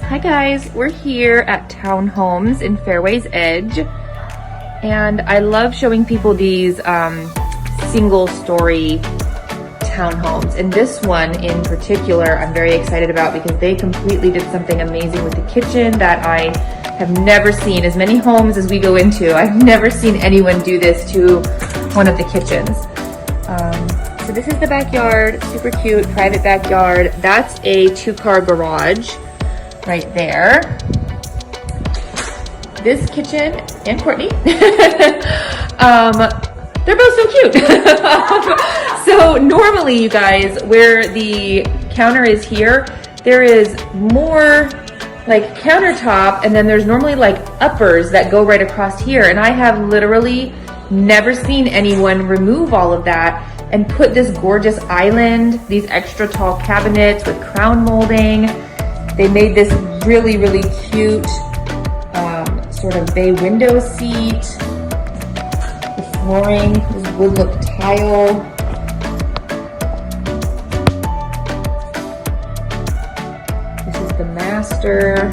Hi guys, we're here at Townhomes in Fairways Edge, and I love showing people these single story townhomes, and this one in particular I'm very excited about because they completely did something amazing with the kitchen that I have never seen. As many homes as we go into, I've never seen anyone do this to one of the kitchens. So this is the backyard, super cute, private backyard. That's a 2-car garage right there. This kitchen and Courtney, they're both so cute. So normally, you guys, where the counter is here, there is more like countertop, and then there's normally like uppers that go right across here. And I have literally never seen anyone remove all of that and put this gorgeous island, these extra tall cabinets with crown molding. They made this really, really cute sort of bay window seat. The flooring is wood look tile. This is the master.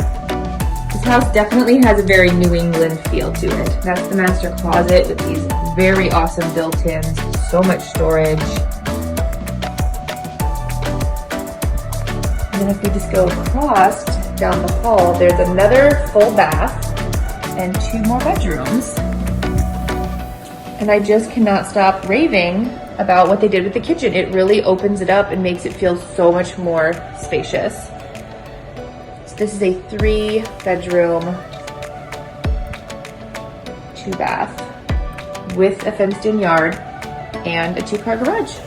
This house definitely has a very New England feel to it. That's the master closet with these very awesome built-ins, so much storage. And then if we just go across down the hall, there's another full bath and 2 more bedrooms. And I just cannot stop raving about what they did with the kitchen. It really opens it up and makes it feel so much more spacious. So this is a 3-bedroom, 2-bath with a fenced-in yard and a 2-car garage.